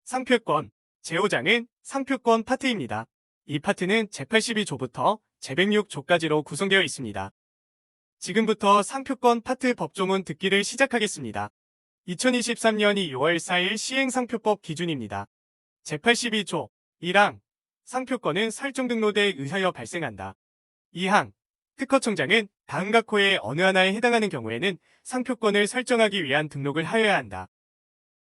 상표권 제5장은 상표권 파트입니다. 이 파트는 제82조부터 제106조까지로 구성되어 있습니다. 지금부터 상표권 파트 법조문 듣기를 시작하겠습니다. 2023년 2월 4일 시행상표법 기준입니다. 제82조 1항 상표권은 설정 등록에 의하여 발생한다. 2항 특허청장은 다음 각호의 어느 하나에 해당하는 경우에는 상표권을 설정하기 위한 등록을 하여야 한다.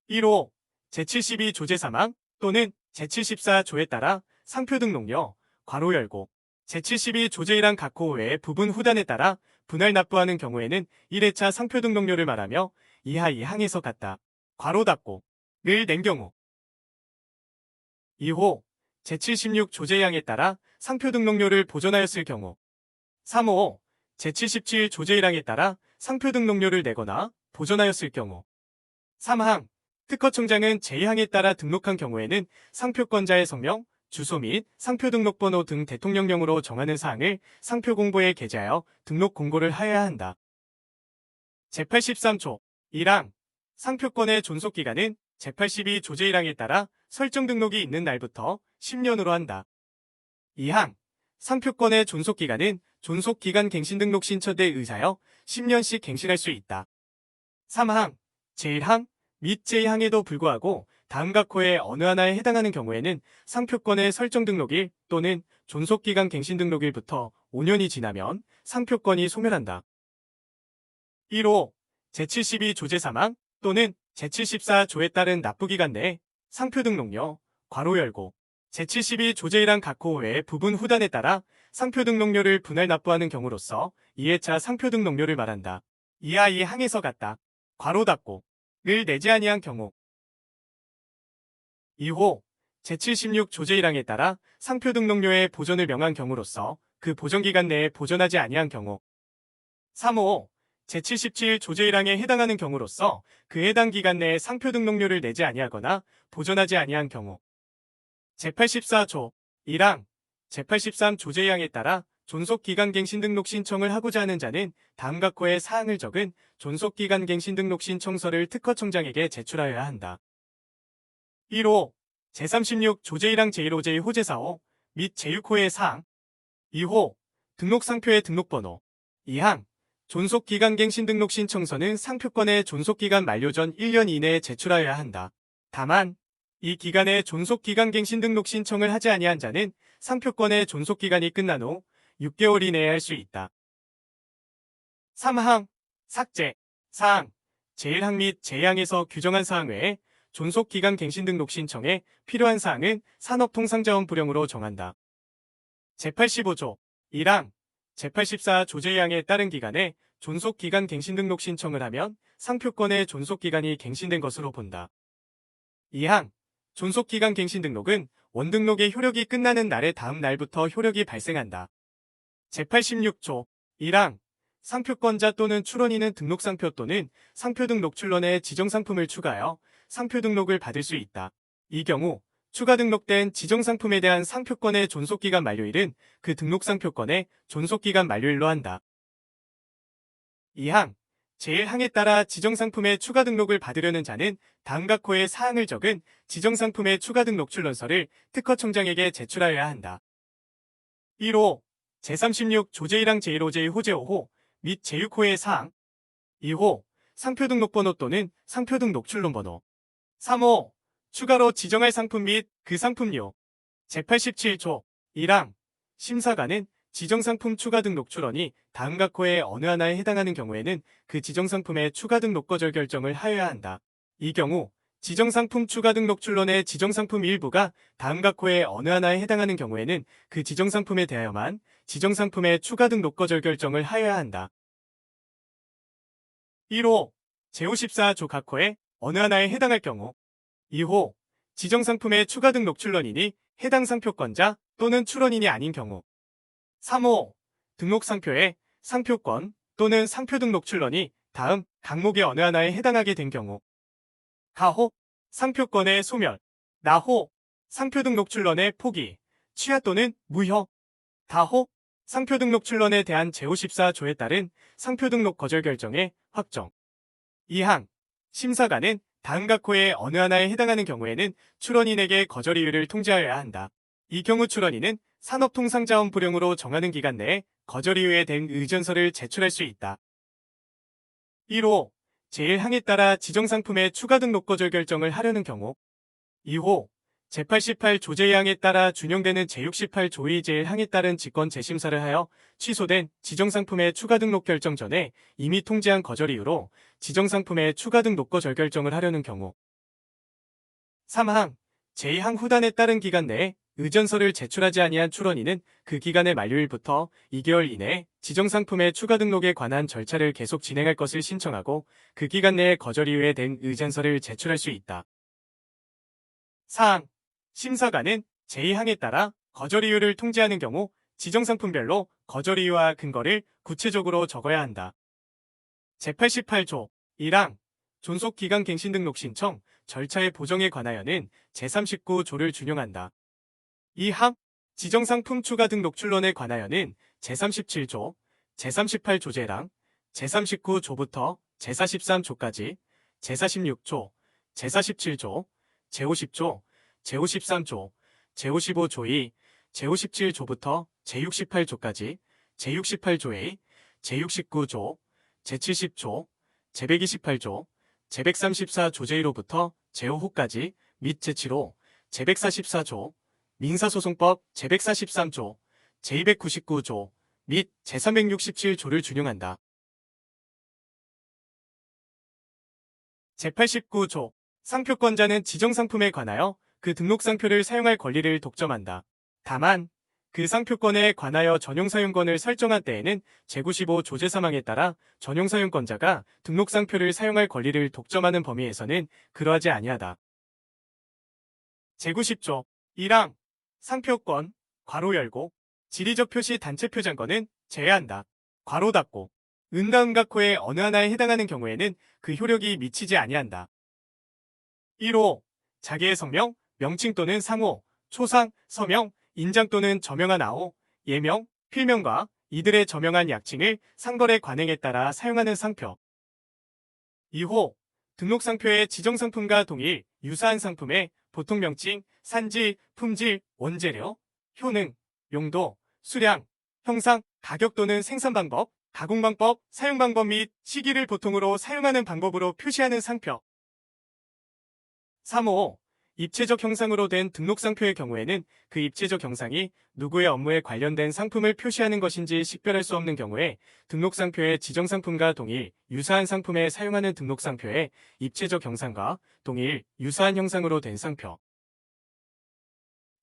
1호 제72조 제3항 또는 제74조에 따라 상표 등록료 괄호 열고 제72조 제1항 각호 외의 부분 후단에 따라 분할 납부하는 경우에는 1회차 상표 등록료를 말하며 이하 2항에서 같다. 괄호 닫고 를 낸 경우 2호 제76조 제2항에 따라 상표 등록료를 보존하였을 경우 3호 제77조 제1항에 따라 상표 등록료를 내거나 보존하였을 경우 3항 특허청장은 제2항에 따라 등록한 경우에는 상표권자의 성명, 주소 및 상표 등록번호 등 대통령령으로 정하는 사항을 상표 공보에 게재하여 등록 공고를 하여야 한다. 제83조 1항 상표권의 존속기간은 제82조 제1항에 따라 설정 등록이 있는 날부터 10년으로 한다. 2항 상표권의 존속기간은 존속기간 갱신등록 신청에 의하여 10년씩 갱신할 수 있다. 3항 제1항 및 제2항에도 불구하고 다음 각호의 어느 하나에 해당하는 경우에는 상표권의 설정 등록일 또는 존속기간 갱신 등록일부터 5년이 지나면 상표권이 소멸한다. 1호 제72조 제3항 또는 제74조에 따른 납부기간 내에 상표 등록료 괄호 열고 제72조 제1항 각호 외의 부분 후단에 따라 상표 등록료를 분할 납부하는 경우로서 2회차 상표 등록료를 말한다. 이하 이 항에서 같다. 괄호 닫고 를 내지 아니한 경우 2호 제76조 제1항에 따라 상표 등록료의 보존을 명한 경우로서 그 보존기간 내에 보존하지 아니한 경우 3호 제77조 제1항에 해당하는 경우로서 그 해당 기간 내에 상표 등록료를 내지 아니하거나 보존하지 아니한 경우 제84조 1항 제83조 제2항에 따라 존속기간갱신 등록 신청을 하고자 하는 자는 다음 각호의 사항을 적은 존속기간갱신 등록 신청서를 특허청장에게 제출하여야 한다. 1호 제36조 제1항 제1호 제2호 제4호 및 제6호의 사항 2호 등록상표의 등록번호 2항 존속기간갱신 등록 신청서는 상표권의 존속기간 만료 전 1년 이내에 제출하여야 한다. 다만 이 기간에 존속기간갱신 등록 신청을 하지 아니한 자는 상표권의 존속기간이 끝난 후 6개월 이내에 할 수 있다. 3항 삭제 4항 제1항 및 제2항에서 규정한 사항 외에 존속기간 갱신 등록 신청에 필요한 사항은 산업통상자원 부령으로 정한다. 제85조 1항 제84조 제2항에 따른 기간에 존속기간 갱신 등록 신청을 하면 상표권의 존속기간이 갱신된 것으로 본다. 2항 존속기간 갱신 등록은 원등록의 효력이 끝나는 날의 다음 날부터 효력이 발생한다. 제86조 1항 상표권자 또는 출원인은 등록상표 또는 상표 등 녹출론에 지정상품을 추가하여 상표 등록을 받을 수 있다. 이 경우 추가 등록된 지정상품에 대한 상표권의 존속기간 만료일은 그 등록상표권의 존속기간 만료일로 한다. 2항 제1항에 따라 지정상품의 추가 등록을 받으려는 자는 다음 각호의 사항을 적은 지정상품의 추가 등록 출원서를 특허청장에게 제출하여야 한다. 1호 제36조 제1항 제1호 제2호 제5호 및 제6호의 사항 2호 상표 등록번호 또는 상표 등 녹출론번호 3호 추가로 지정할 상품 및 그 상품료 제87조 1항 심사관은 지정상품 추가 등록 출원이 다음 각호의 어느 하나에 해당하는 경우에는 그 지정상품의 추가 등록 거절 결정을 하여야 한다. 이 경우 지정상품 추가 등록 출원의 지정상품 일부가 다음 각호의 어느 하나에 해당하는 경우에는 그 지정상품에 대하여만 지정상품의 추가 등록 거절 결정을 하여야 한다. 1호 제54조 각호의 어느 하나에 해당할 경우 2호 지정상품의 추가 등록 출원인이 해당 상표권자 또는 출원인이 아닌 경우 3호 등록상표에 상표권 또는 상표 등록 출원이 다음 항목의 어느 하나에 해당하게 된 경우 가호 상표권의 소멸 나호 상표 등록 출원의 포기 취하 또는 무효 다호 상표 등록 출원에 대한 제54조에 따른 상표 등록 거절 결정의 확정 2항 심사관은 다음 각호의 어느 하나에 해당하는 경우에는 출원인에게 거절 이유를 통지하여야 한다. 이 경우 출원인은 산업통상자원부령으로 정하는 기간 내에 거절 이유에 대한 의견서를 제출할 수 있다. 1호. 제1항에 따라 지정상품의 추가 등록 거절 결정을 하려는 경우. 2호. 제88조 제2항에 따라 준용되는 제68조 2 제1항에 따른 직권 재심사를 하여 취소된 지정상품의 추가 등록 결정 전에 이미 통지한 거절 이유로 지정상품의 추가 등록 거절 결정을 하려는 경우. 3항. 제2항 후단에 따른 기간 내에 의견서를 제출하지 아니한 출원인은 그 기간의 만료일부터 2개월 이내에 지정상품의 추가 등록에 관한 절차를 계속 진행할 것을 신청하고 그 기간 내에 거절 이유에 대한 의견서를 제출할 수 있다. 4항. 심사관은 제2항에 따라 거절 이유를 통지하는 경우 지정상품별로 거절 이유와 근거를 구체적으로 적어야 한다. 제88조 1항. 존속기간 갱신 등록 신청 절차의 보정에 관하여는 제39조를 준용한다. 2항. 지정상품 추가 등록 출론에 관하여는 제37조, 제38조 제1항, 제39조부터 제43조까지, 제46조, 제47조, 제50조, 제53조, 제55조 2, 제57조부터 제68조까지, 제68조 A, 제69조, 제70조, 제128조, 제134조 제1호부터 제5호까지 및 제7호, 제144조, 민사소송법 제143조, 제299조 및 제367조를 준용한다. 제89조. 상표권자는 지정상품에 관하여 그 등록상표를 사용할 권리를 독점한다. 다만 그 상표권에 관하여 전용사용권을 설정한 때에는 제95조 제3항에 따라 전용사용권자가 등록상표를 사용할 권리를 독점하는 범위에서는 그러하지 아니하다. 제90조 1항. 상표권 괄호 열고 지리적 표시 단체 표장권은 제외한다. 괄호 닫고 다음 각호의 어느 하나에 해당하는 경우에는 그 효력이 미치지 아니한다. 1호. 자기의 성명, 명칭 또는 상호, 초상, 서명, 인장 또는 저명한 아호, 예명, 필명과 이들의 저명한 약칭을 상거래 관행에 따라 사용하는 상표. 2호. 등록상표의 지정상품과 동일, 유사한 상품의 보통 명칭, 산지, 품질, 원재료, 효능, 용도, 수량, 형상, 가격 또는 생산 방법, 가공 방법, 사용 방법 및 시기를 보통으로 사용하는 방법으로 표시하는 상표. 3호. 입체적 형상으로 된 등록상표의 경우에는 그 입체적 형상이 누구의 업무에 관련된 상품을 표시하는 것인지 식별할 수 없는 경우에 등록상표의 지정상품과 동일, 유사한 상품에 사용하는 등록상표의 입체적 형상과 동일, 유사한 형상으로 된 상표.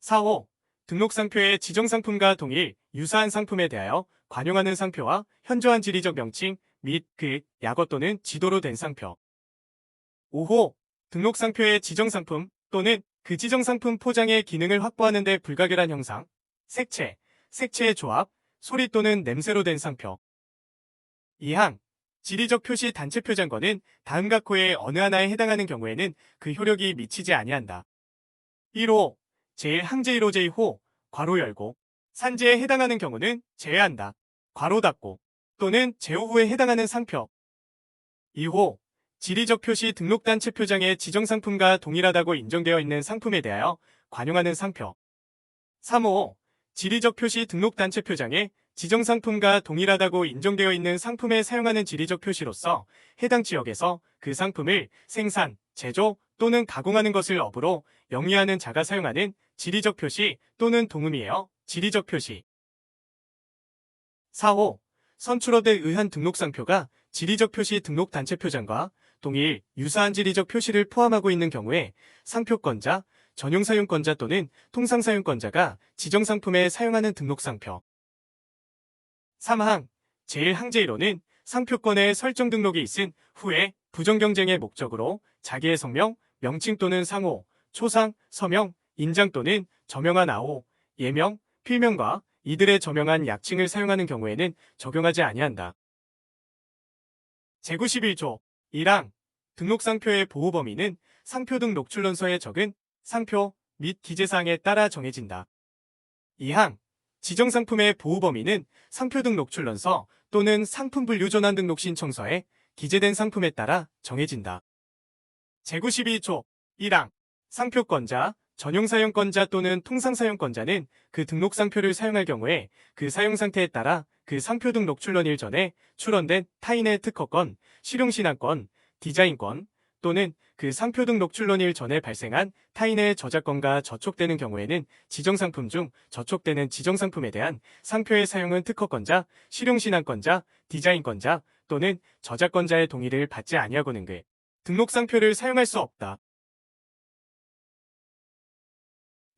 4호. 등록상표의 지정상품과 동일, 유사한 상품에 대하여 관용하는 상표와 현저한 지리적 명칭 및 그 약어 또는 지도로 된 상표. 5호. 등록상표의 지정상품 또는 그 지정상품 포장의 기능을 확보하는 데 불가결한 형상, 색채, 색채의 조합, 소리 또는 냄새로 된 상표. 2항. 지리적 표시 단체 표장권은 다음 각호의 어느 하나에 해당하는 경우에는 그 효력이 미치지 아니한다. 1호. 제1항제 1호 제2호, 괄호 열고, 산지에 해당하는 경우는 제외한다. 괄호 닫고, 또는 제5호에 해당하는 상표. 2호. 지리적 표시 등록단체 표장의 지정상품과 동일하다고 인정되어 있는 상품에 대하여 관용하는 상표. 3호. 지리적 표시 등록단체 표장에 지정상품과 동일하다고 인정되어 있는 상품에 사용하는 지리적 표시로서 해당 지역에서 그 상품을 생산, 제조 또는 가공하는 것을 업으로 영위하는 자가 사용하는 지리적 표시 또는 동음이에요. 지리적 표시. 4호. 선출업에 의한 등록상표가 지리적 표시 등록단체 표장과 동일, 유사한 지리적 표시를 포함하고 있는 경우에 상표권자, 전용사용권자 또는 통상사용권자가 지정상품에 사용하는 등록상표. 3항. 제1항제1호는 상표권에 설정 등록이 있은 후에 부정경쟁의 목적으로 자기의 성명, 명칭 또는 상호, 초상, 서명, 인장 또는 저명한 아호, 예명, 필명과 이들의 저명한 약칭을 사용하는 경우에는 적용하지 아니한다. 제91조 1항. 등록상표의 보호 범위는 상표 등 녹출론서에 적은 상표 및 기재사항에 따라 정해진다. 2항. 지정상품의 보호 범위는 상표 등 녹출론서 또는 상품분류 전환 등록 신청서에 기재된 상품에 따라 정해진다. 제92조 1항 상표권자, 전용사용권자 또는 통상사용권자는 그 등록상표를 사용할 경우에 그 사용 상태에 따라 그 상표 등록 출원일 전에 출원된 타인의 특허권, 실용신안권, 디자인권 또는 그 상표 등록 출원일 전에 발생한 타인의 저작권과 저촉되는 경우에는 지정상품 중 저촉되는 지정상품에 대한 상표의 사용은 특허권자, 실용신안권자, 디자인권자 또는 저작권자의 동의를 받지 아니하고는 그 등록상표를 사용할 수 없다.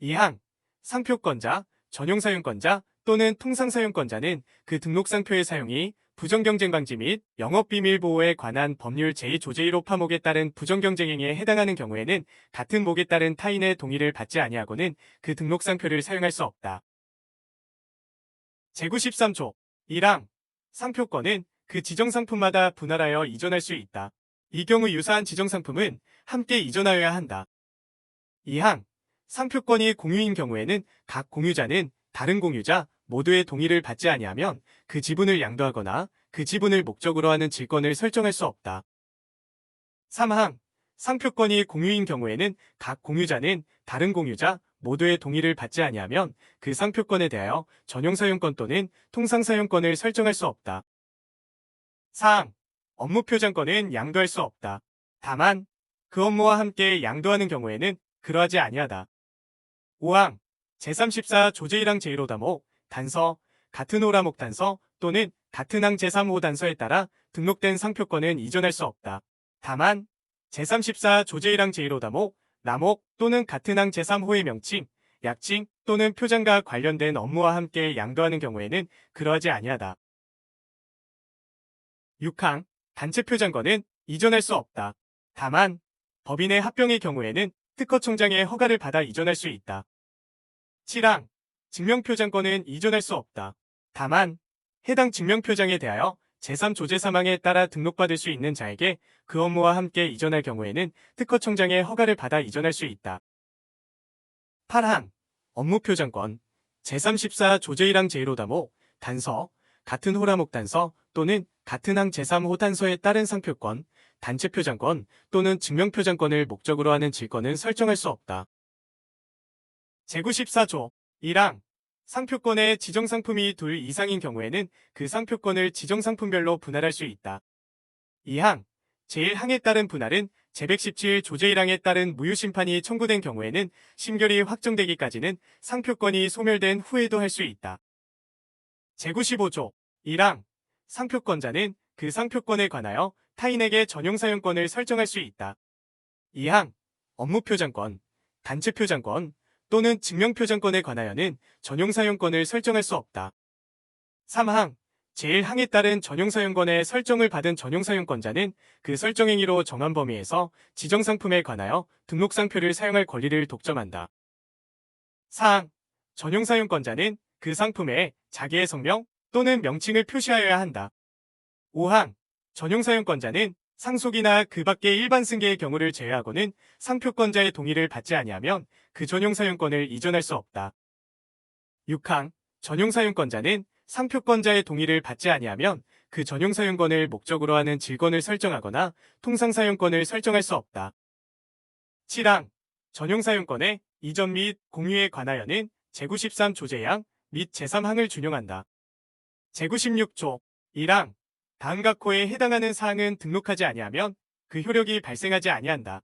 2항 상표권자, 전용사용권자 또는 통상사용권자는 그 등록상표의 사용이 부정경쟁 방지 및 영업비밀 보호에 관한 법률 제2조제1호 파목에 따른 부정경쟁 행위에 해당하는 경우에는 같은 목에 따른 타인의 동의를 받지 아니하고는 그 등록상표를 사용할 수 없다. 제93조 1항 상표권은 그 지정상품마다 분할하여 이전할 수 있다. 이 경우 유사한 지정상품은 함께 이전하여야 한다. 2항 상표권이 공유인 경우에는 각 공유자는 다른 공유자 모두의 동의를 받지 아니하면 그 지분을 양도하거나 그 지분을 목적으로 하는 질권을 설정할 수 없다. 3항 상표권이 공유인 경우에는 각 공유자는 다른 공유자 모두의 동의를 받지 아니하면 그 상표권에 대하여 전용사용권 또는 통상사용권을 설정할 수 없다. 4항 업무표장권은 양도할 수 없다. 다만 그 업무와 함께 양도하는 경우에는 그러하지 아니하다. 5항 제34 조제1항 제1호 단서, 같은 호라목 단서 또는 같은 항 제3호 단서에 따라 등록된 상표권은 이전할 수 없다. 다만 제34 조제1항 제1호 남목 또는 같은 항 제3호의 명칭, 약칭 또는 표장과 관련된 업무와 함께 양도하는 경우에는 그러하지 아니하다. 6항 단체표장권은 이전할 수 없다. 다만 법인의 합병의 경우에는 특허청장의 허가를 받아 이전할 수 있다. 7항 증명표장권은 이전할 수 없다. 다만 해당 증명표장에 대하여 제3조제 3항에 따라 등록받을 수 있는 자에게 그 업무와 함께 이전할 경우에는 특허청장의 허가를 받아 이전할 수 있다. 8항 업무표장권 제34 조제1항 제1호 단서, 같은 호라목 단서 또는 같은 항 제3호 단서에 따른 상표권, 단체표장권 또는 증명표장권을 목적으로 하는 질권은 설정할 수 없다. 제94조 1항 상표권의 지정상품이 둘 이상인 경우에는 그 상표권을 지정상품별로 분할할 수 있다. 2항 제1항에 따른 분할은 제117 조제1항에 따른 무효심판이 청구된 경우에는 심결이 확정되기까지는 상표권이 소멸된 후에도 할 수 있다. 제95조 1항 상표권자는 그 상표권에 관하여 타인에게 전용사용권을 설정할 수 있다. 2항 업무표장권, 단체표장권 또는 증명표장권에 관하여는 전용사용권을 설정할 수 없다. 3항 제1항에 따른 전용사용권의 설정을 받은 전용사용권자는 그 설정행위로 정한 범위에서 지정상품에 관하여 등록상표를 사용할 권리를 독점한다. 4항 전용사용권자는 그 상품에 자기의 성명 또는 명칭을 표시하여야 한다. 5항 전용사용권자는 상속이나 그 밖의 일반 승계의 경우를 제외하고는 상표권자의 동의를 받지 아니하면 그 전용사용권을 이전할 수 없다. 6항 전용사용권자는 상표권자의 동의를 받지 아니하면 그 전용사용권을 목적으로 하는 질권을 설정하거나 통상사용권을 설정할 수 없다. 7항 전용사용권의 이전 및 공유에 관하여는 제93 조제항 및 제3항을 준용한다. 제96조 1항 다음 각 호에 해당하는 사항은 등록하지 아니하면 그 효력이 발생하지 아니한다.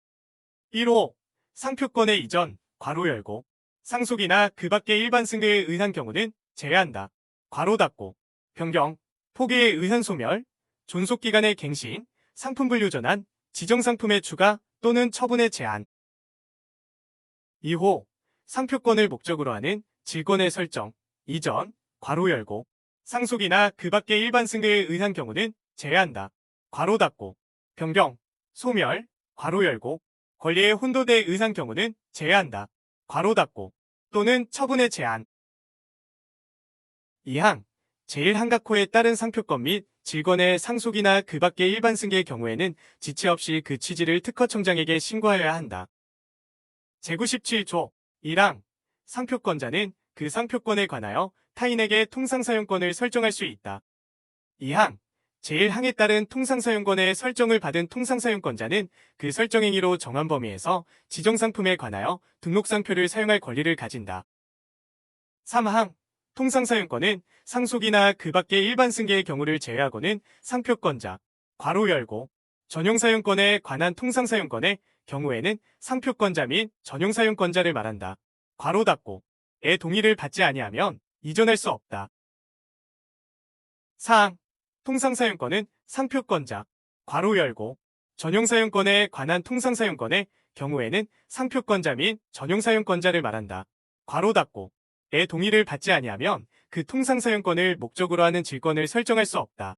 1호 상표권의 이전, 괄호 열고, 상속이나 그 밖의 일반 승계에 의한 경우는 제외한다. 괄호 닫고, 변경, 포기에 의한 소멸, 존속기간의 갱신, 상품 분류 전환, 지정상품의 추가 또는 처분의 제한. 2호 상표권을 목적으로 하는 질권의 설정, 이전, 괄호 열고, 상속이나 그 밖의 일반 승계에 의한 경우는 제외한다. 괄호 닫고, 변경, 소멸, 괄호 열고, 권리의 혼도에 의한 경우는 제외한다. 괄호 닫고, 또는 처분의 제한. 2항 제1항각호에 따른 상표권 및 질권의 상속이나 그 밖의 일반 승계의 경우에는 지체 없이 그 취지를 특허청장에게 신고하여야 한다. 제97조 1항 상표권자는 그 상표권에 관하여 타인에게 통상사용권을 설정할 수 있다. 2항 제1항에 따른 통상사용권의 설정을 받은 통상사용권자는 그 설정행위로 정한 범위에서 지정상품에 관하여 등록상표를 사용할 권리를 가진다. 3항 통상사용권은 상속이나 그 밖의 일반 승계의 경우를 제외하고는 상표권자, 괄호 열고, 전용사용권에 관한 통상사용권의 경우에는 상표권자 및 전용사용권자를 말한다. 괄호 닫고, 의 동의를 받지 아니하면 이전할 수 없다. 4항 통상사용권은 상표권자, 괄호 열고, 전용사용권에 관한 통상사용권의 경우에는 상표권자 및 전용사용권자를 말한다. 괄호 닫고, 의 동의를 받지 아니하면 그 통상사용권을 목적으로 하는 질권을 설정할 수 없다.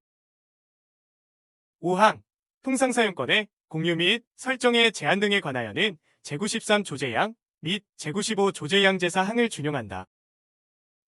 5항 통상사용권의 공유 및 설정의 제한 등에 관하여는 제93 조제양 및 제95 조제양 제4항을 준용한다.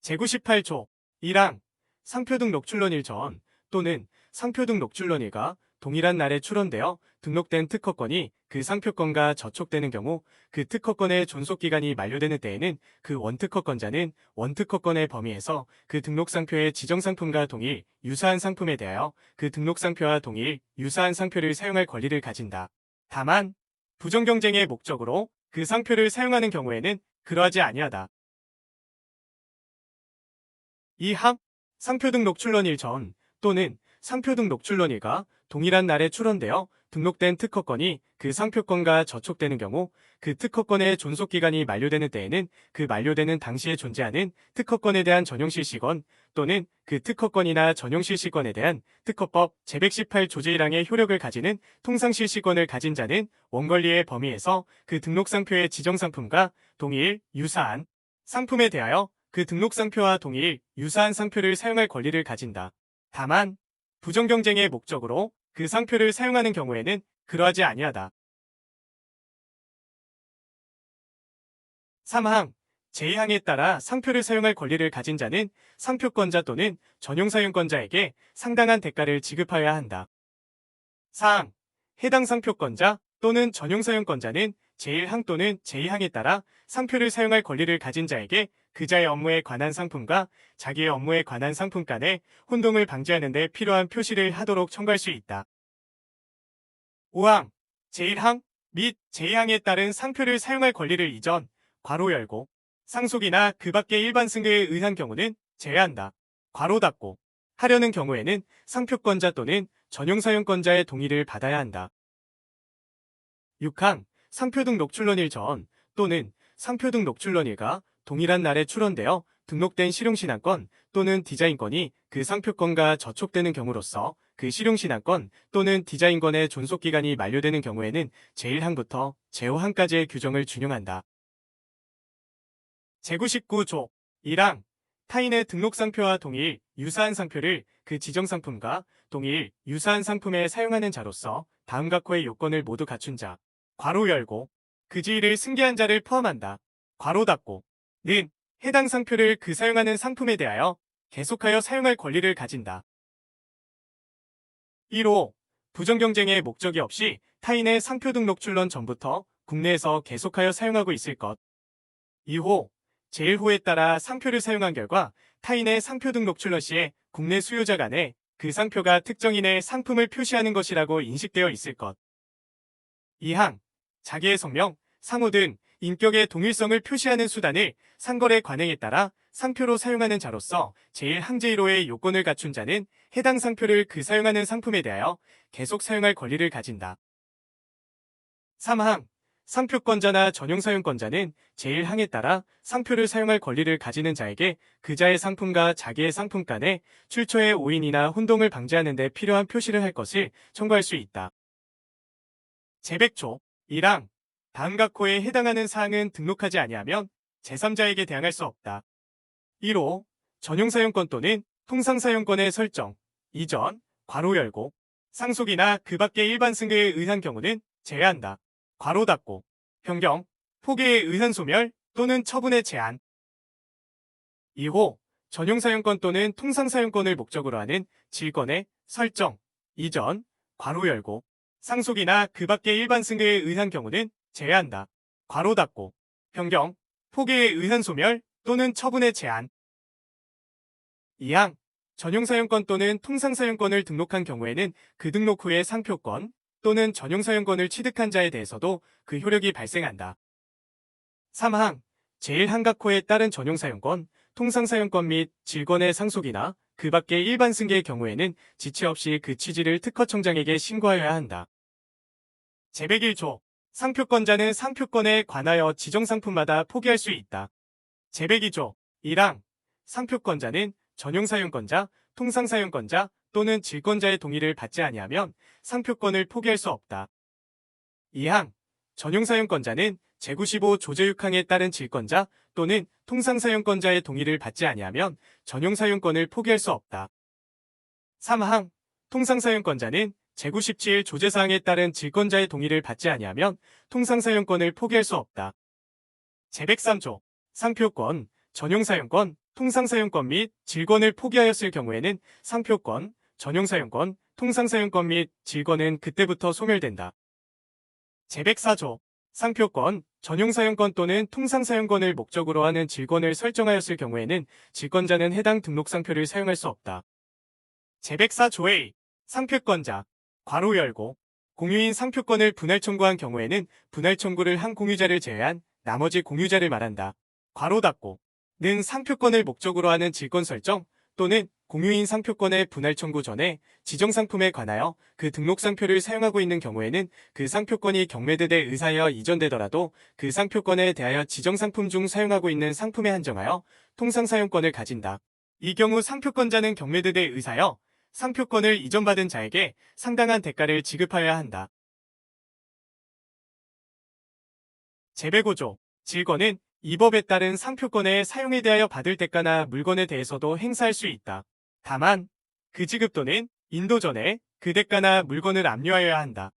제98조 1항 상표 등 녹출런일 전 또는 상표 등 녹출런일과 동일한 날에 출원되어 등록된 특허권이 그 상표권과 저촉되는 경우 그 특허권의 존속기간이 만료되는 때에는 그 원특허권자는 원특허권의 범위에서 그 등록상표의 지정상품과 동일, 유사한 상품에 대하여 그 등록상표와 동일, 유사한 상표를 사용할 권리를 가진다. 다만 부정경쟁의 목적으로 그 상표를 사용하는 경우에는 그러하지 아니하다. 2항 상표 등 녹출런일 전 또는 상표 등 녹출런일과 동일한 날에 출원되어 등록된 특허권이 그 상표권과 저촉되는 경우 그 특허권의 존속기간이 만료되는 때에는 그 만료되는 당시에 존재하는 특허권에 대한 전용실시권 또는 그 특허권이나 전용실시권에 대한 특허법 제118 조제 1항의 효력을 가지는 통상실시권을 가진 자는 원권리의 범위에서 그 등록상표의 지정상품과 동일, 유사한 상품에 대하여 그 등록상표와 동일, 유사한 상표를 사용할 권리를 가진다. 다만 부정경쟁의 목적으로 그 상표를 사용하는 경우에는 그러하지 아니하다. 3항 제2항에 따라 상표를 사용할 권리를 가진 자는 상표권자 또는 전용사용권자에게 상당한 대가를 지급하여야 한다. 4항 해당 상표권자 또는 전용사용권자는 제1항 또는 제2항에 따라 상표를 사용할 권리를 가진 자에게 그자의 업무에 관한 상품과 자기의 업무에 관한 상품 간의 혼동을 방지하는 데 필요한 표시를 하도록 청구할 수 있다. 5항 제1항 및 제2항에 따른 상표를 사용할 권리를 이전, 괄호 열고, 상속이나 그 밖의 일반 승계에 의한 경우는 제외한다. 괄호 닫고, 하려는 경우에는 상표권자 또는 전용사용권자의 동의를 받아야 한다. 6항 상표 등 녹출런일 전 또는 상표 등 녹출런일과 동일한 날에 출원되어 등록된 실용신안권 또는 디자인권이 그 상표권과 저촉되는 경우로서 그 실용신안권 또는 디자인권의 존속기간이 만료되는 경우에는 제1항부터 제5항까지의 규정을 준용한다. 제99조 1항 타인의 등록상표와 동일, 유사한 상표를 그 지정상품과 동일, 유사한 상품에 사용하는 자로서 다음 각호의 요건을 모두 갖춘 자, 괄호 열고, 그 지위를 승계한 자를 포함한다. 괄호 닫고, 는 해당 상표를 그 사용하는 상품에 대하여 계속하여 사용할 권리를 가진다. 1호 부정경쟁의 목적이 없이 타인의 상표 등록 출원 전부터 국내에서 계속하여 사용하고 있을 것. 2호 제1호에 따라 상표를 사용한 결과 타인의 상표 등록 출원 시에 국내 수요자 간에 그 상표가 특정인의 상품을 표시하는 것이라고 인식되어 있을 것. 2항 자기의 성명, 상호 등 인격의 동일성을 표시하는 수단을 상거래 관행에 따라 상표로 사용하는 자로서 제1항 제1호의 요건을 갖춘 자는 해당 상표를 그 사용하는 상품에 대하여 계속 사용할 권리를 가진다. 3항 상표권자나 전용사용권자는 제1항에 따라 상표를 사용할 권리를 가지는 자에게 그자의 상품과 자기의 상품 간의 출처의 오인이나 혼동을 방지하는 데 필요한 표시를 할 것을 청구할 수 있다. 제100조 1항 다음 각호에 해당하는 사항은 등록하지 아니하면 제3자에게 대항할 수 없다. 1호 전용사용권 또는 통상사용권의 설정, 이전, 괄호 열고, 상속이나 그 밖의 일반 승계에 의한 경우는 제외한다. 괄호 닫고, 변경, 포기에 의한 소멸 또는 처분의 제한. 2호 전용사용권 또는 통상사용권을 목적으로 하는 질권의 설정, 이전, 괄호 열고, 상속이나 그 밖의 일반 승계에 의한 경우는 제외한다. 괄호 닫고, 변경, 포기에 의한 소멸 또는 처분의 제한. 2항 전용사용권 또는 통상사용권을 등록한 경우에는 그 등록 후에 상표권 또는 전용사용권을 취득한 자에 대해서도 그 효력이 발생한다. 3항 제1항각호에 따른 전용사용권, 통상사용권 및 질권의 상속이나 그 밖의 일반 승계의 경우에는 지체 없이 그 취지를 특허청장에게 신고하여야 한다. 제101조 상표권자는 상표권에 관하여 지정상품마다 포기할 수 있다. 제102조 1항 상표권자는 전용사용권자, 통상사용권자 또는 질권자의 동의를 받지 아니하면 상표권을 포기할 수 없다. 2항 전용사용권자는 제95 조제 6항에 따른 질권자 또는 통상사용권자의 동의를 받지 아니하면 전용사용권을 포기할 수 없다. 3항 통상사용권자는 제97 조제사항에 따른 질권자의 동의를 받지 아니하면 통상사용권을 포기할 수 없다. 제103조 상표권, 전용사용권, 통상사용권 및 질권을 포기하였을 경우에는 상표권, 전용사용권, 통상사용권 및 질권은 그때부터 소멸된다. 제104조 상표권, 전용사용권 또는 통상사용권을 목적으로 하는 질권을 설정하였을 경우에는 질권자는 해당 등록상표를 사용할 수 없다. 제104조의 상표권자, 괄호 열고, 공유인 상표권을 분할 청구한 경우에는 분할 청구를 한 공유자를 제외한 나머지 공유자를 말한다. 괄호 닫고, 는 상표권을 목적으로 하는 질권 설정 또는 공유인 상표권의 분할 청구 전에 지정상품에 관하여 그 등록상표를 사용하고 있는 경우에는 그 상표권이 경매대대 의사하여 이전되더라도 그 상표권에 대하여 지정상품 중 사용하고 있는 상품에 한정하여 통상사용권을 가진다. 이 경우 상표권자는 경매대대 의사하여 상표권을 이전받은 자에게 상당한 대가를 지급하여야 한다. 제105조 질권은 이 법에 따른 상표권의 사용에 대하여 받을 대가나 물건에 대해서도 행사할 수 있다. 다만 그 지급 또는 인도 전에 그 대가나 물건을 압류하여야 한다.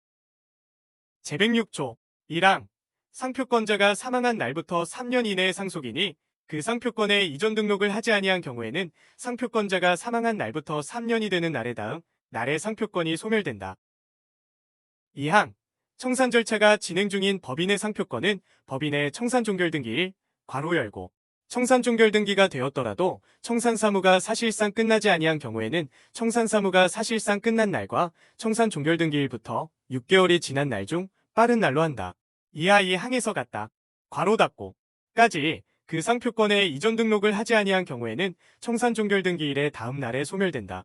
제106조 1항 상표권자가 사망한 날부터 3년 이내의 상속이니 그 상표권에 이전 등록을 하지 아니한 경우에는 상표권자가 사망한 날부터 3년이 되는 날에 다음 날의 상표권이 소멸된다. 2항 청산 절차가 진행 중인 법인의 상표권은 법인의 청산종결등기일 괄호 열고 청산종결등기가 되었더라도 청산사무가 사실상 끝나지 아니한 경우에는 청산사무가 사실상 끝난 날과 청산종결등기일부터 6개월이 지난 날 중 빠른 날로 한다. 이하 이 항에서 같다. 괄호 닫고 까지 그 상표권에 이전 등록을 하지 아니한 경우에는 청산종결등기일의 다음 날에 소멸된다.